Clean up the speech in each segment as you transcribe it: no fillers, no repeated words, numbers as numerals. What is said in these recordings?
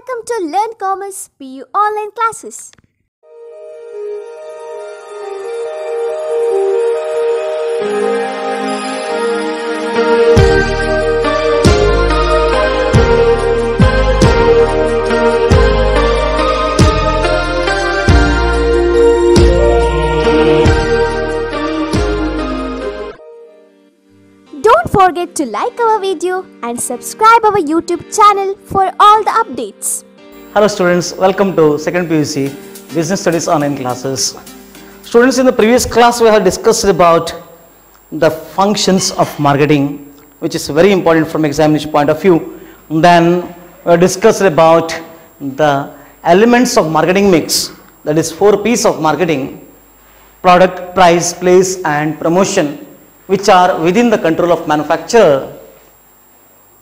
Welcome to Learn Commerce PU online classes. Don't forget to like our video and subscribe our YouTube channel for all the updates. Hello students, welcome to second PUC Business Studies online classes. Students, in the previous class we have discussed about the functions of marketing, which is very important from examination point of view. Then we have discussed about the elements of marketing mix, that is 4 P's of marketing: product, price, place and promotion, which are within the control of manufacturer.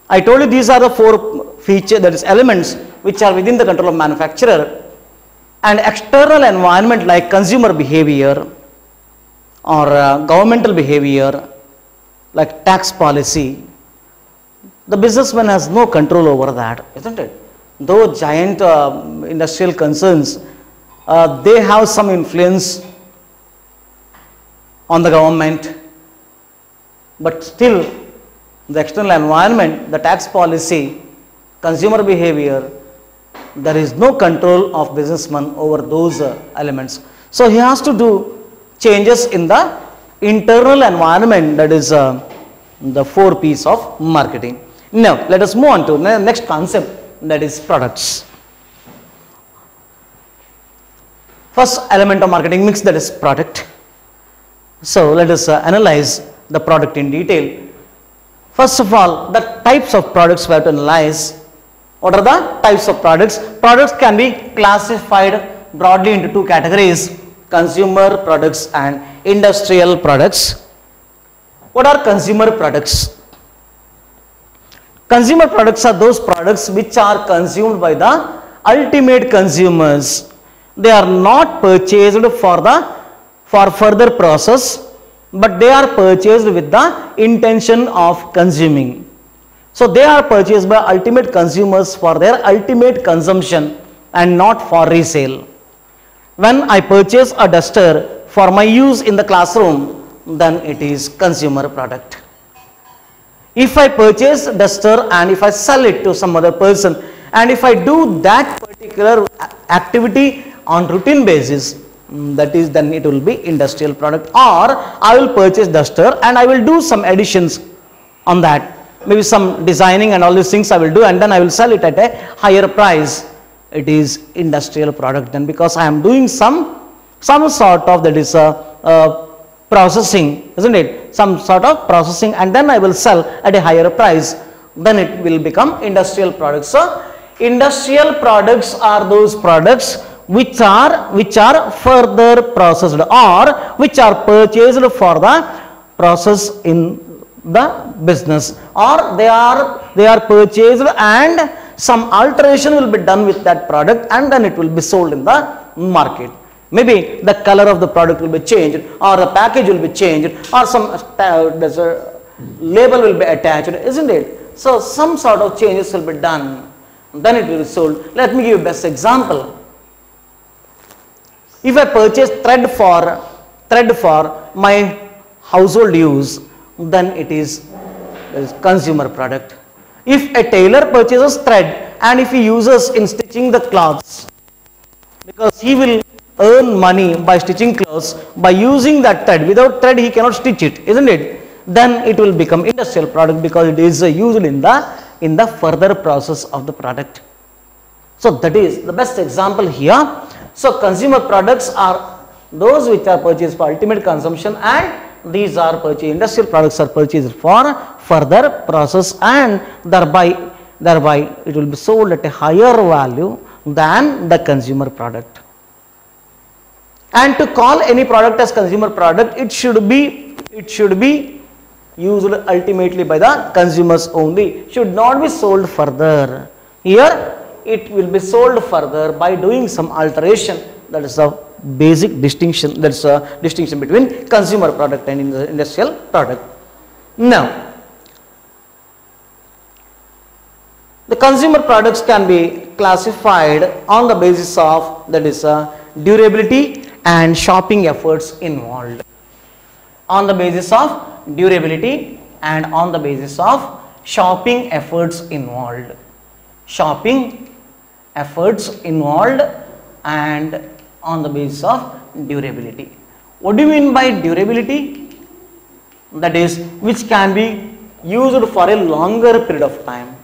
I told you these are the 4 features, that is elements, which are within the control of manufacturer. And external environment like consumer behavior or governmental behavior like tax policy, the businessman has no control over that, isn't it? Though giant industrial concerns, they have some influence on the government, but still the external environment, the tax policy, consumer behavior, there is no control of businessman over those elements. So he has to do changes in the internal environment, that is the 4 P's of marketing. Now let us move on to the next concept, that is products. First element of marketing mix, that is product. So let us analyze the product in detail. First of all, the types of products we have to analyze. What are the types of products? Products can be classified broadly into 2 categories: consumer products and industrial products. What are consumer products? Consumer products are those products which are consumed by the ultimate consumers. They are not purchased for further process, but they are purchased with the intention of consuming. So they are purchased by ultimate consumers for their ultimate consumption and not for resale. When I purchase a duster for my use in the classroom, then it is consumer product. If I purchase a duster and if I sell it to some other person, and if I do that particular activity on routine basis, that is, then it will be industrial product. Or I will purchase duster and I will do some additions on that, maybe some designing and all these things I will do, and then I will sell it at a higher price. It is industrial product then, because I am doing some sort of, that is processing, isn't it? Some sort of processing, and then I will sell at a higher price. Then it will become industrial products. So industrial products are those products which are further processed or which are purchased for the process in the business, or they are purchased and some alteration will be done with that product, and then it will be sold in the market. Maybe the color of the product will be changed, or the package will be changed, or some label will be attached, isn't it? So some sort of changes will be done, then it will be sold. Let me give you best example. If I purchase thread for my household use, then it is consumer product. If a tailor purchases thread and if he uses in stitching the cloths, because he will earn money by stitching clothes by using that thread, without thread he cannot stitch it, isn't it? Then it will become industrial product, because it is used in the further process of the product. So that is the best example here. So consumer products are those which are purchased for ultimate consumption, and these are purchased, industrial products are purchased for further process, and thereby it will be sold at a higher value than the consumer product. And to call any product as consumer product, it should be used ultimately by the consumers only, should not be sold further. Here it will be sold further by doing some alteration. That is a basic distinction, that is a distinction between consumer product and industrial product. Now The consumer products can be classified on the basis of, that is, durability and shopping efforts involved. On the basis of durability and on the basis of shopping efforts involved. Shopping efforts involved and on the basis of durability. What do you mean by durability? That is, which can be used for a longer period of time.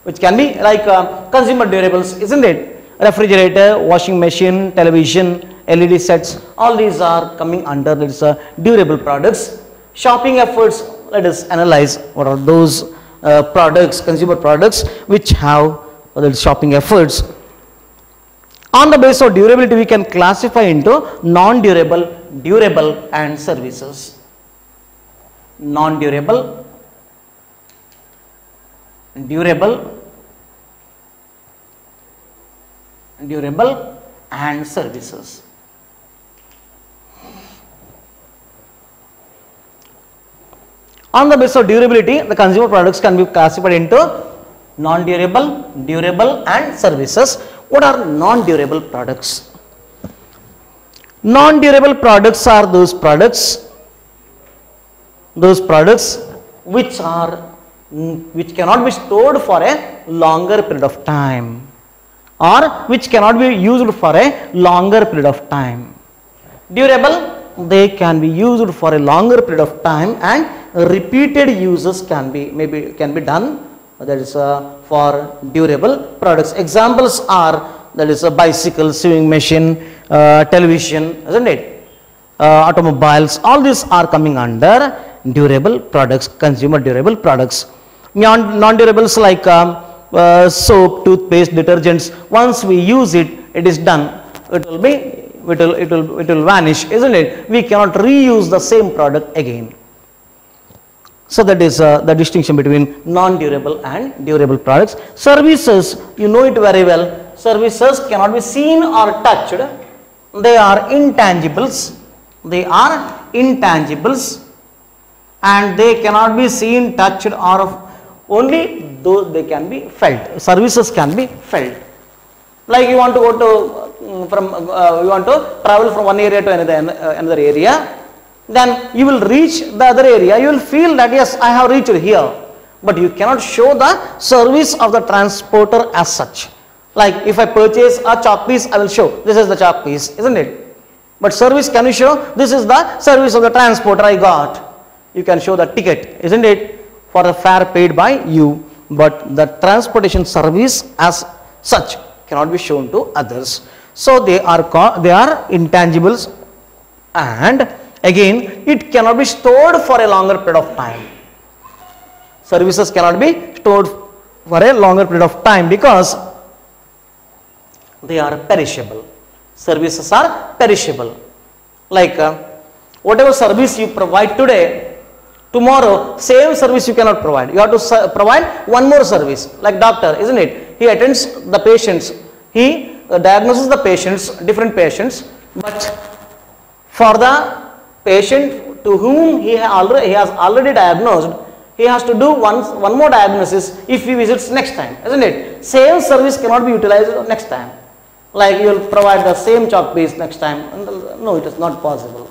Which can be like consumer durables, isn't it? Refrigerator, washing machine, television, LED sets, all these are coming under this durable products. Shopping efforts, let us analyze what are those products, consumer products which have shopping efforts. On the basis of durability, we can classify into non-durable, durable and services. Non-durable, durable and services. On the basis of durability, the consumer products can be classified into non-durable, durable and services. What are non-durable products? Non-durable products are those products which cannot be stored for a longer period of time, or which cannot be used for a longer period of time. Durable, they can be used for a longer period of time and repeated uses can be done. That is for durable products. Examples are, that is a bicycle, sewing machine, television, isn't it? Automobiles, all these are coming under durable products, consumer durable products. Non-durables like soap, toothpaste, detergents, once we use it, it is done. It will vanish, isn't it? We cannot reuse the same product again. So that is the distinction between non-durable and durable products. Services, you know it very well. Services cannot be seen or touched. They are intangibles. They are intangibles, and they cannot be seen, touched, or only those they can be felt. Services can be felt. Like you want to go to you want to travel from one area to another area. Then you will reach the other area, you will feel that yes, I have reached here, but you cannot show the service of the transporter as such. Like if I purchase a chalk piece, I will show this is the chalk piece, isn't it? But service, can you show this is the service of the transporter I got? You can show the ticket, isn't it, for the fare paid by you, but the transportation service as such cannot be shown to others. So they are intangibles, and again, it cannot be stored for a longer period of time. Services cannot be stored for a longer period of time because they are perishable. Services are perishable. Like whatever service you provide today, tomorrow same service you cannot provide. You have to provide one more service. Like doctor, isn't it? He attends the patients. He diagnoses the patients, different patients, but for the patient to whom he has already diagnosed, he has to do one more diagnosis if he visits next time, isn't it? Same service cannot be utilized next time. Like you will provide the same chalk piece next time. No, it is not possible.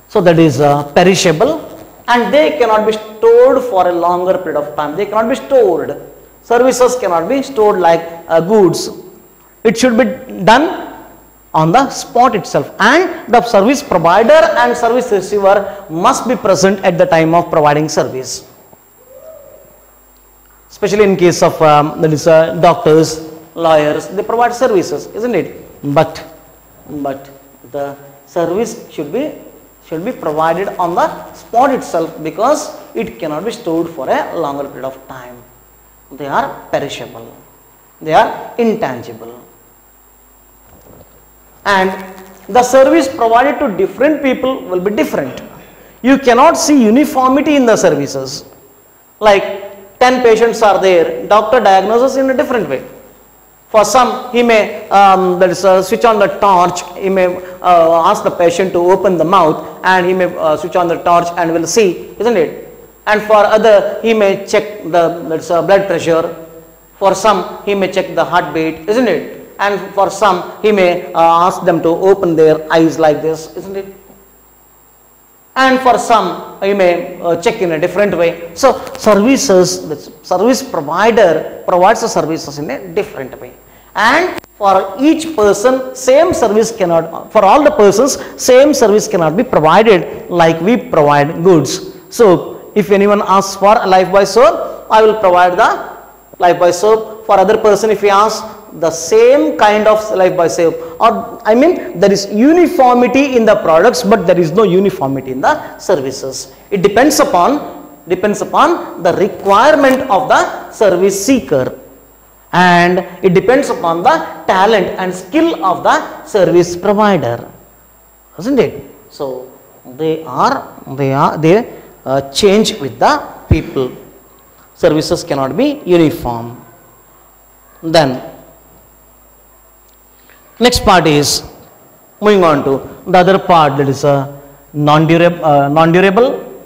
So that is perishable, and they cannot be stored for a longer period of time. They cannot be stored. Services cannot be stored like goods. It should be done on the spot itself, and the service provider and service receiver must be present at the time of providing service. Especially in case of doctors, lawyers, they provide services, isn't it? But the service should be provided on the spot itself because it cannot be stored for a longer period of time. They are perishable. They are intangible. And the service provided to different people will be different. You cannot see uniformity in the services. Like 10 patients are there, doctor diagnoses in a different way. For some, he may switch on the torch, he may ask the patient to open the mouth, and he may switch on the torch and will see, isn't it? And for other, he may check the blood pressure, For some, he may check the heartbeat, isn't it? And for some, he may ask them to open their eyes like this, isn't it? And for some, you may check in a different way. So, services, the service provider provides the services in a different way. And for each person, same service cannot, for all the persons, same service cannot be provided like we provide goods. So, if anyone asks for a Lifebuoy soap, I will provide the Lifebuoy soap. For other person, if he asks the same kind of Lifebuoy soap, or I mean there is uniformity in the products, but there is no uniformity in the services. It depends upon the requirement of the service seeker, and it depends upon the talent and skill of the service provider, isn't it? So they change with the people. Services cannot be uniform. Then next part is moving on to the other part, that is non-durable,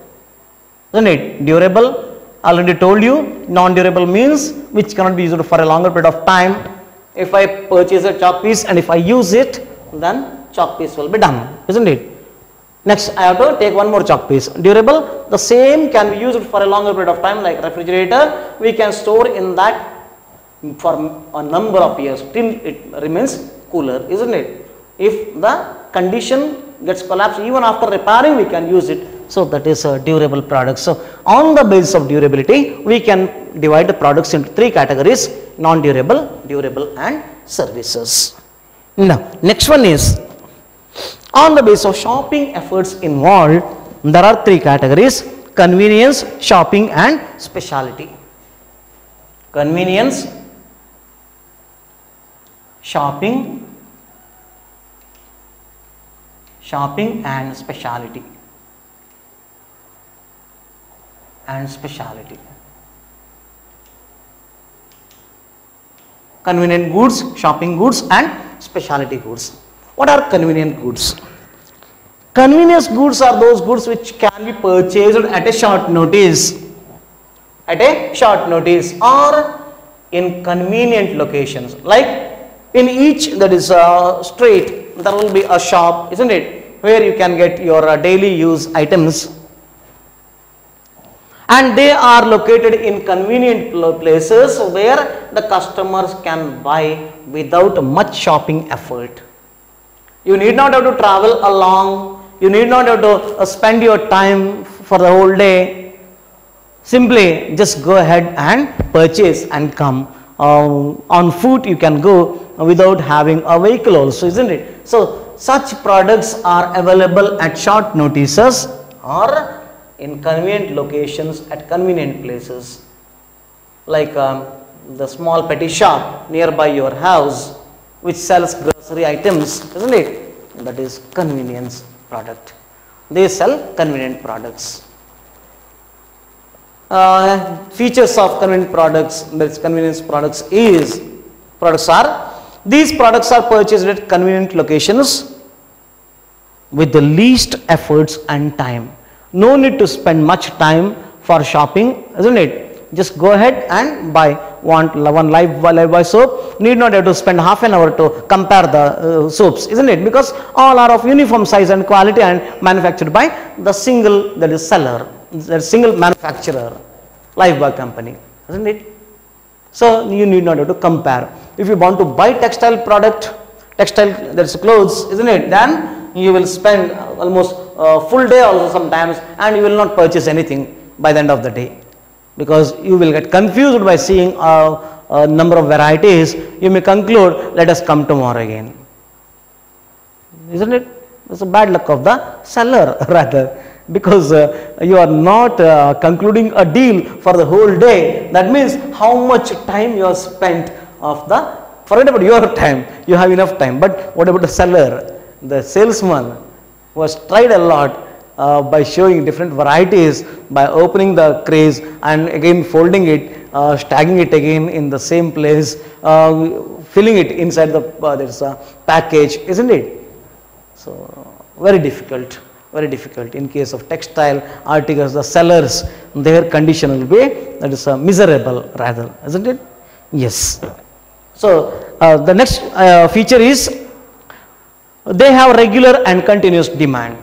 isn't it? Durable, already told you, non-durable means which cannot be used for a longer period of time. If I purchase a chalk piece and if I use it, then chalk piece will be done, isn't it? Next, I have to take one more chalk piece. Durable, the same can be used for a longer period of time, like refrigerator. We can store in that for a number of years till it remains cooler, isn't it? If the condition gets collapsed, even after repairing, we can use it. So that is a durable product. So on the basis of durability, we can divide the products into three categories: non-durable, durable, and services. Now, next one is, on the basis of shopping efforts involved, there are three categories: convenience, shopping, and specialty. Convenience, shopping and specialty. Convenient goods, shopping goods, and specialty goods. What are convenient goods? Convenience goods are those goods which can be purchased at a short notice, or in convenient locations. Like in each, that is street, there will be a shop, isn't it, where you can get your daily use items, and they are located in convenient places where the customers can buy without much shopping effort. You need not have to travel along, you need not have to spend your time for the whole day. Simply just go ahead and purchase and come. On foot you can go without having a vehicle also, isn't it? So such products are available at short notices or in convenient locations at convenient places, like the small petty shop nearby your house which sells grocery items, isn't it? That is convenience product. They sell convenient products. Features of convenient products, that is convenience products, these products are purchased at convenient locations with the least efforts and time. No need to spend much time for shopping, isn't it? Just go ahead and buy. Want one Lifebuoy soap, need not have to spend half an hour to compare the soaps, isn't it? Because all are of uniform size and quality and manufactured by the single, that is seller, the single manufacturer, Lifebuoy company, isn't it? So you need not have to compare. If you want to buy textile product, that's clothes, isn't it? Then you will spend almost a full day also sometimes, and you will not purchase anything by the end of the day, because you will get confused by seeing a number of varieties. You may conclude, let us come tomorrow again, isn't it? It's a bad luck of the seller rather, because you are not concluding a deal for the whole day. That means how much time you have spent of the, forget about your time, you have enough time, but what about the seller, the salesman who has tried a lot by showing different varieties, by opening the craze and again folding it, stacking it again in the same place, filling it inside the there's a package, isn't it? So very difficult in case of textile articles. The sellers, their condition will be, that is miserable rather, isn't it? Yes. So the next feature is they have regular and continuous demand.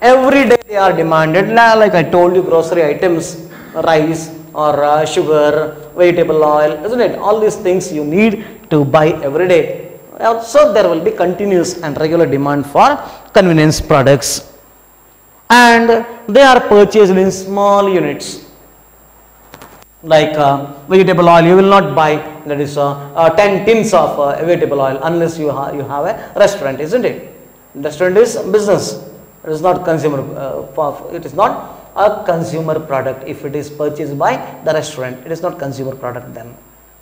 Every day they are demanded, like I told you, grocery items, rice or sugar, vegetable oil, isn't it? All these things you need to buy every day. So there will be continuous and regular demand for convenience products, and they are purchased in small units. Like vegetable oil, you will not buy, that is 10 tins of vegetable oil unless you have a restaurant, isn't it? Restaurant is business. It is not consumer. It is not a consumer product. If it is purchased by the restaurant, it is not consumer product then,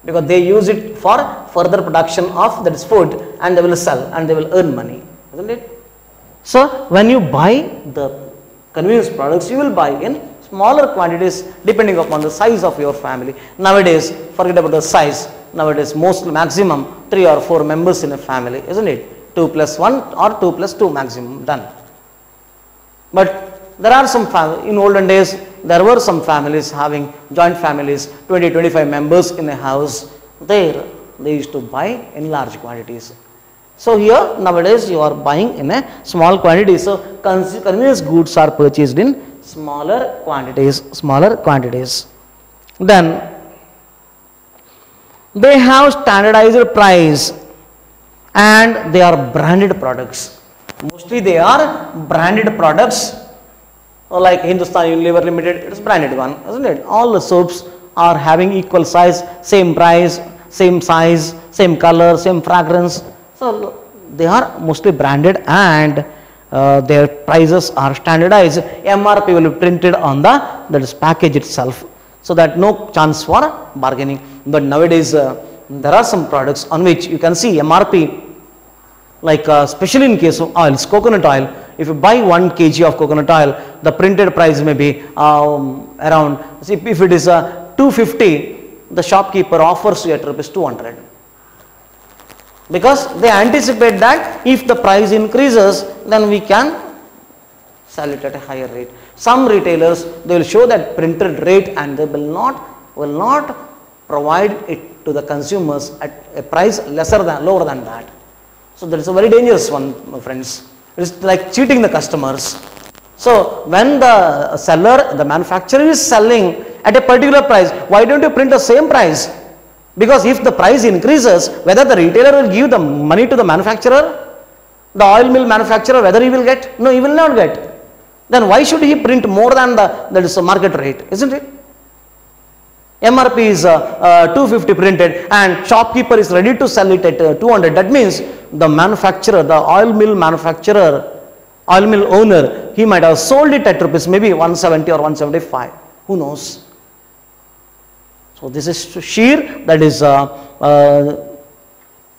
because they use it for further production of that is food, and they will sell and they will earn money, isn't it? So when you buy the convenience products, you will buy in smaller quantities depending upon the size of your family. Nowadays, forget about the size. Nowadays, maximum 3 or 4 members in a family, isn't it? 2 plus 1 or 2 plus 2 maximum, done. But there are some in olden days, there were some families having joint families, 20-25 members in a house. There they used to buy in large quantities. So here nowadays you are buying in a small quantity. So convenience goods are purchased in smaller quantities. Then they have standardized price and they are branded products. Mostly they are branded products, like Hindustan Unilever Limited, it is branded one, isn't it? All the soaps are having equal size, same price, same size, same color, same fragrance. So they are mostly branded, and their prices are standardized. MRP will be printed on that is package itself, so that no chance for bargaining. But nowadays there are some products on which you can see MRP, like especially in case of oils, coconut oil. If you buy 1 kg of coconut oil, the printed price may be around, if it is 250, the shopkeeper offers you at rupees 200. Because they anticipate that if the price increases, then we can sell it at a higher rate. Some retailers, they will show that printed rate, and they will not provide it to the consumers at a price lower than that. So that is a very dangerous one, my friends. It is like cheating the customers. So when the seller, the manufacturer is selling at a particular price, why don't you print the same price? Because if the price increases, whether the retailer will give the money to the manufacturer, the oil mill manufacturer, whether he will get? No, he will not get. Then why should he print more than that is the market rate, isn't it? MRP is 250 printed, and shopkeeper is ready to sell it at 200. That means the manufacturer, the oil mill manufacturer, oil mill owner, he might have sold it at rupees maybe 170 or 175. Who knows? So this is sheer, that is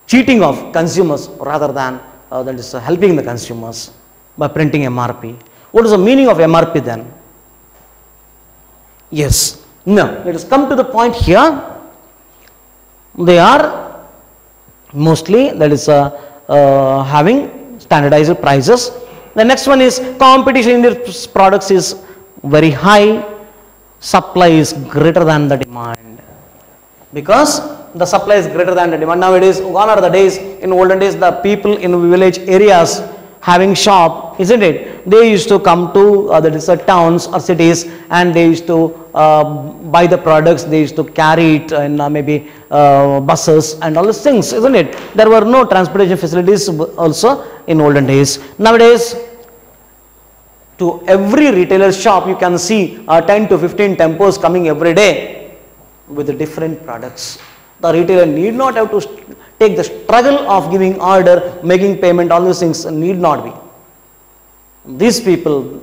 cheating of consumers rather than that is helping the consumers by printing MRP. What is the meaning of MRP then? Yes. Now, let us come to the point here. They are mostly, that is having standardized prices. The next one is competition in these products is very high. Supply is greater than the demand. Because the supply is greater than the demand. Nowadays, gone are the days, in olden days, the people in village areas having shop, isn't it? They used to come to that is towns or cities, and they used to buy the products. They used to carry it in maybe buses and all these things, isn't it? There were no transportation facilities also in olden days. Nowadays, to every retailer shop, you can see 10 to 15 tempos coming every day with different products. The retailer need not have to take the struggle of giving order, making payment, all these things need not be. These people,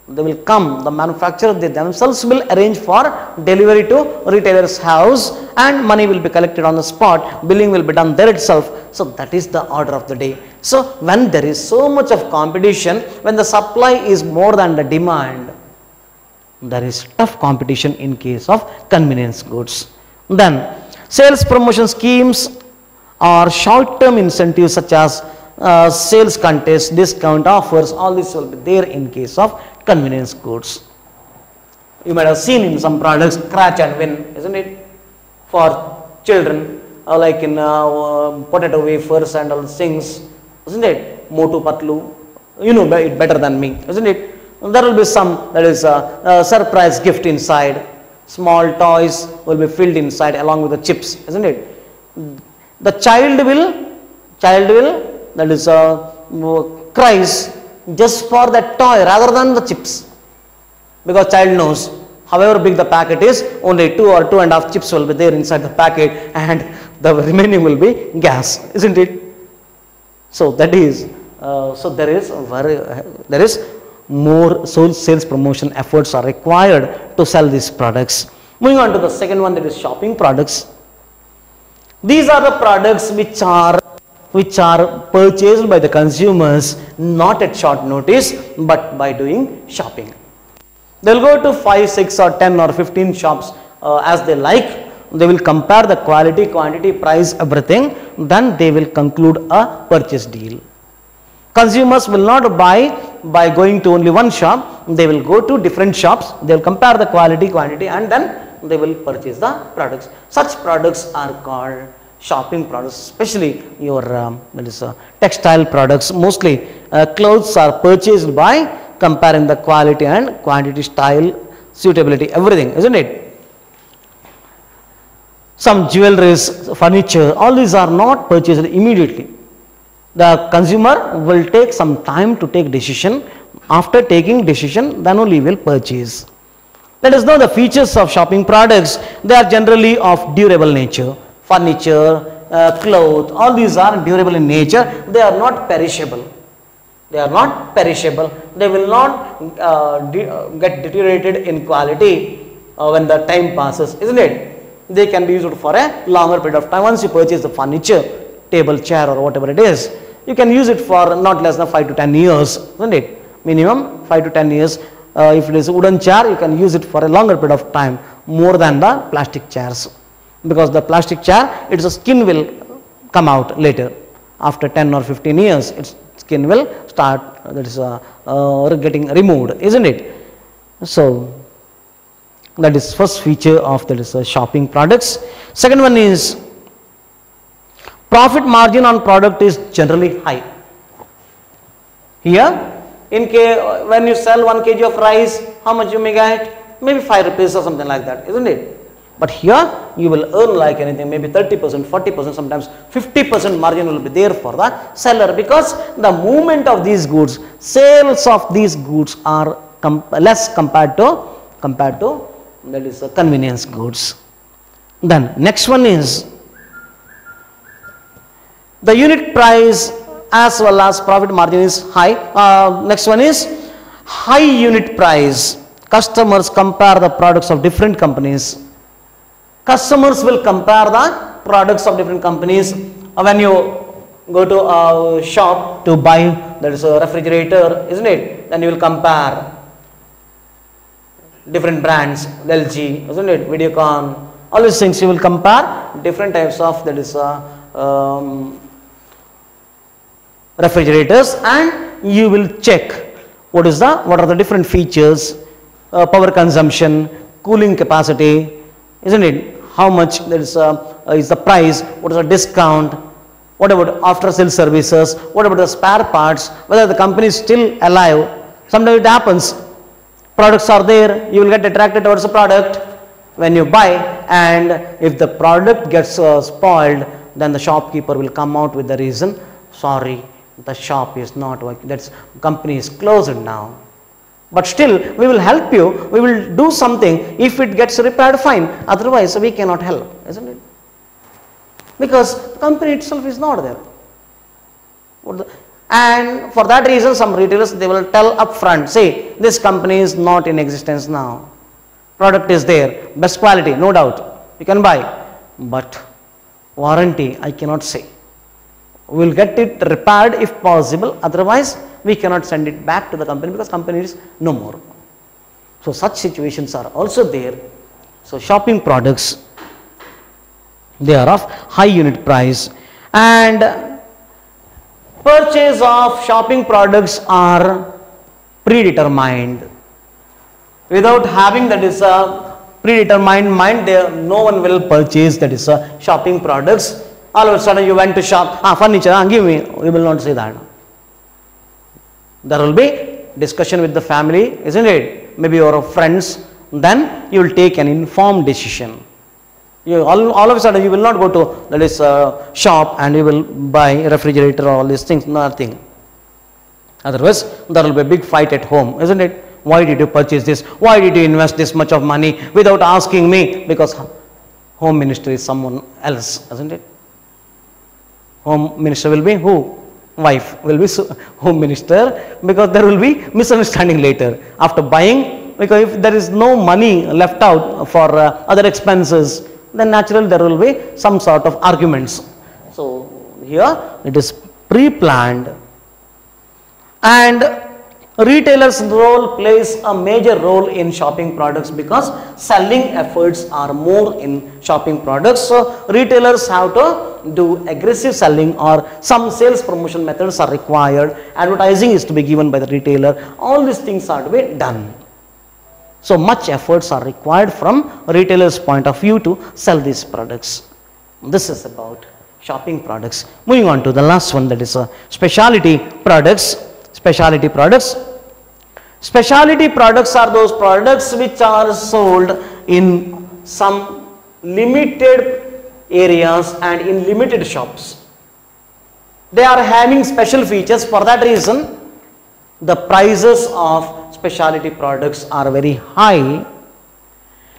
they will come, the manufacturer, they themselves will arrange for delivery to retailer's house, and money will be collected on the spot, billing will be done there itself. So that is the order of the day. So when there is so much of competition, when the supply is more than the demand, there is tough competition in case of convenience goods. Then sales promotion schemes or short-term incentives such as sales contests, discount offers, all this will be there in case of convenience goods. You might have seen in some products, scratch and win, isn't it? For children, like in potato wafers and all things, isn't it? Motu patlu, you know it better than me, isn't it? There will be some, that is a surprise gift inside. Small toys will be filled inside along with the chips, isn't it? The child will, that is cries just for that toy rather than the chips, because child knows however big the packet is, only 2 or 2.5 chips will be there inside the packet, and the remaining will be gas, isn't it? So that is so there is more sales promotion efforts are required to sell these products. Moving on to the second one, that is shopping products. These are the products which are purchased by the consumers not at short notice but by doing shopping. They will go to 5, 6 or 10 or 15 shops as they like. They will compare the quality, quantity, price, everything. Then they will conclude a purchase deal. Consumers will not buy by going to only one shop. They will go to different shops. They will compare the quality, quantity, and then they will purchase the products. Such products are called shopping products, especially your textile products. Mostly clothes are purchased by comparing the quality and quantity, style, suitability, everything, isn't it? Some jewelries, furniture, all these are not purchased immediately. The consumer will take some time to take decision. After taking decision, then only will purchase. Let us know the features of shopping products. They are generally of durable nature. Furniture, cloth, all these are durable in nature. They are not perishable. They are not perishable. They will not get deteriorated in quality when the time passes, isn't it? They can be used for a longer period of time. Once you purchase the furniture, table, chair or whatever it is, you can use it for not less than 5 to 10 years, isn't it? Minimum 5 to 10 years. If it is a wooden chair, you can use it for a longer period of time, more than the plastic chairs. Because the plastic chair, its skin will come out later. After 10 or 15 years, its skin will start getting removed, isn't it? So that is first feature of shopping products. Second one is profit margin on product is generally high. Here, when you sell 1 kg of rice, how much you may get? Maybe 5 rupees or something like that, isn't it? But here you will earn like anything, maybe 30%, 40%, sometimes 50% margin will be there for the seller, because the movement of these goods, sales of these goods are less compared to that is convenience goods. Then next one is the unit price as well as profit margin is high. Next one is high unit price. Customers compare the products of different companies. Customers will compare the products of different companies. When you go to a shop to buy, that is a refrigerator, isn't it? Then you will compare different brands, LG, isn't it? Videocon, all these things you will compare different types of refrigerators, and you will check what are the different features, power consumption, cooling capacity, isn't it? How much is the price, what is the discount, what about after sales services, what about the spare parts, whether the company is still alive. Sometimes it happens, products are there, you will get attracted towards the product when you buy, and if the product gets spoiled, then the shopkeeper will come out with the reason, sorry, the shop is not working, that company is closed now. But still we will help you, we will do something. If it gets repaired, fine, otherwise we cannot help, isn't it? Because the company itself is not there. And for that reason, some retailers, they will tell upfront, say this company is not in existence now, product is there, best quality, no doubt, you can buy, but warranty I cannot say. We will get it repaired if possible, otherwise we cannot send it back to the company, because company is no more. So such situations are also there. So shopping products, they are of high unit price, and purchase of shopping products are predetermined. Without having that is a predetermined mind, there no one will purchase, that is shopping products. All of a sudden you went to shop, furniture, give me, you will not say that. There will be discussion with the family, isn't it? Maybe your friends, then you will take an informed decision. You all of a sudden you will not go to, that is shop, and you will buy refrigerator or all these things, nothing. Otherwise there will be a big fight at home, isn't it? Why did you purchase this? Why did you invest this much of money without asking me? Because home minister is someone else, isn't it? Home minister will be who? Wife will be home minister, because there will be misunderstanding later after buying, because if there is no money left out for other expenses, then naturally there will be some sort of arguments. So here it is pre-planned, and retailer's role plays a major role in shopping products, because selling efforts are more in shopping products. So retailers have to do aggressive selling, or some sales promotion methods are required. Advertising is to be given by the retailer. All these things are to be done. So much efforts are required from retailer's point of view to sell these products. This is about shopping products. Moving on to the last one, that is specialty products. Specialty products. Specialty products are those products which are sold in some limited areas and in limited shops. They are having special features. For that reason, the prices of specialty products are very high,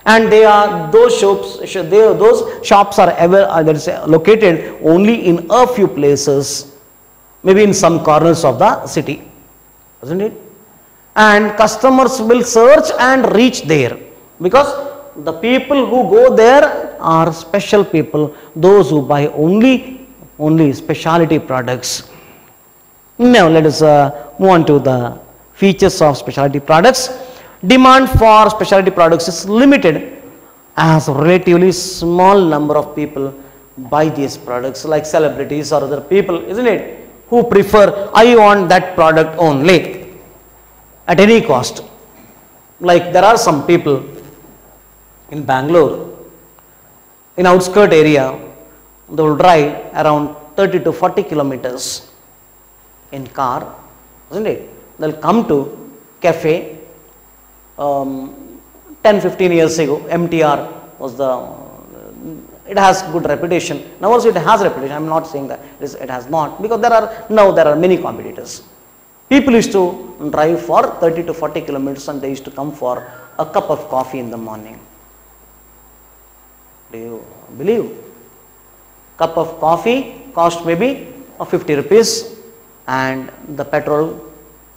and they are those shops are located only in a few places, maybe in some corners of the city, isn't it? And customers will search and reach there, because the people who go there are special people, those who buy only specialty products. Now let us move on to the features of specialty products. Demand for specialty products is limited, as relatively small number of people buy these products, like celebrities or other people, isn't it, who prefer, I want that product only at any cost. Like there are some people in Bangalore, in outskirt area, they will drive around 30 to 40 kilometers in car, isn't it? They'll come to cafe. 10-15 years ago, MTR was it has good reputation. Now also it has reputation. I am not saying that it has not, because there are many competitors. People used to drive for 30 to 40 kilometers, and they used to come for a cup of coffee in the morning. Do you believe? Cup of coffee cost maybe 50 rupees, and the petrol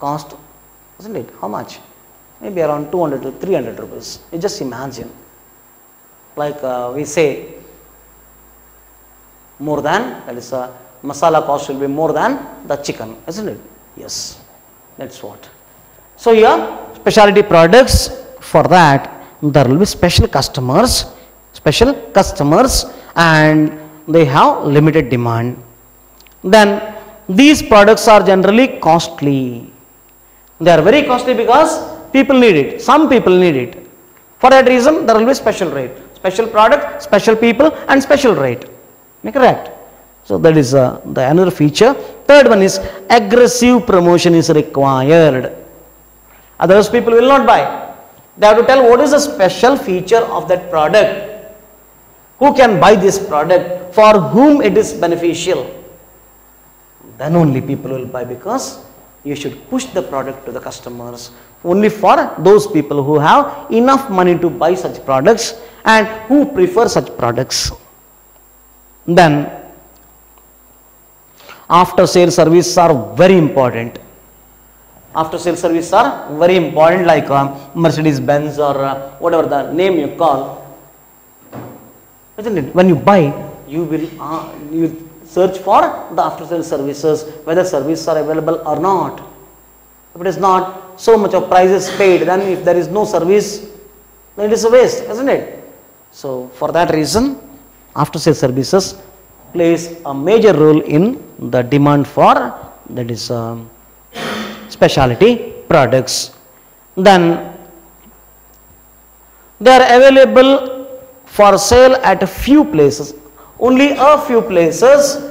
cost, isn't it, how much? Maybe around 200 to 300 rupees. You just imagine. Like we say, more than, that is masala cost will be more than the chicken, isn't it? Yes, that's what. So here, specialty products, for that there will be special customers, and they have limited demand. Then these products are generally costly. They are very costly because people need it. Some people need it. For that reason, there will be special rate. Special product, special people, and special rate. Correct? So that is the another feature. Third one is aggressive promotion is required. Otherwise people will not buy. They have to tell what is the special feature of that product. Who can buy this product? For whom it is beneficial? Then only people will buy, because you should push the product to the customers only for those people who have enough money to buy such products and who prefer such products. Then after sale services are very important. After sale services are very important, like Mercedes Benz or whatever the name you call, isn't it? When you buy, you will search for the after sale services, whether services are available or not. If it is not, so much of price is paid, then if there is no service, then it is a waste, isn't it? So for that reason, after sale services plays a major role in the demand for, that is specialty products. Then They are available for sale at a few places, only a few places,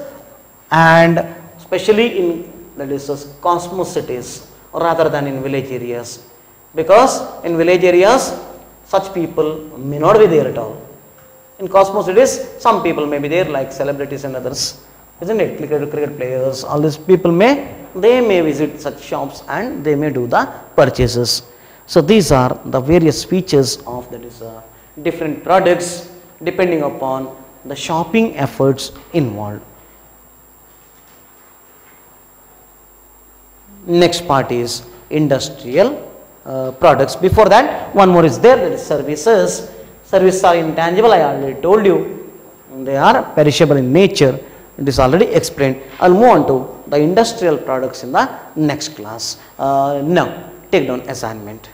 and especially in, that is, cosmos cities rather than in village areas, because in village areas such people may not be there at all. In cosmos cities some people may be there, like celebrities and others, isn't it? Cricket players, all these people may visit such shops and they may do the purchases. So these are the various features of, that is, different products depending upon the shopping efforts involved. Next part is industrial products. Before that, one more is there, that is services. Services are intangible, I already told you. They are perishable in nature. It is already explained. I will move on to the industrial products in the next class. Now, take down assignment.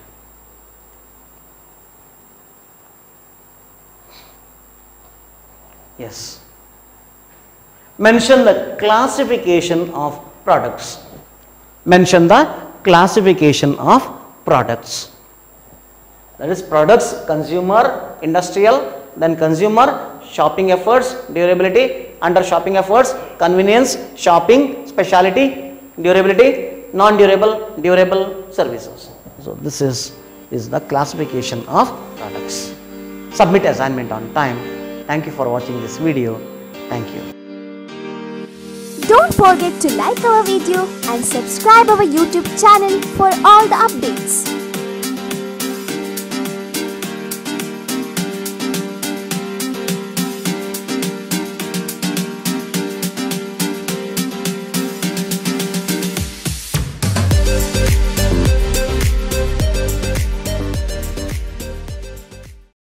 Yes. Mention the classification of products. Mention the classification of products. That is products, consumer, industrial, then consumer, shopping efforts, durability, under shopping efforts, convenience, shopping, specialty, durability, non-durable, durable, services. So this is the classification of products. Submit assignment on time. Thank you for watching this video. Thank you. Don't forget to like our video and subscribe our YouTube channel for all the updates.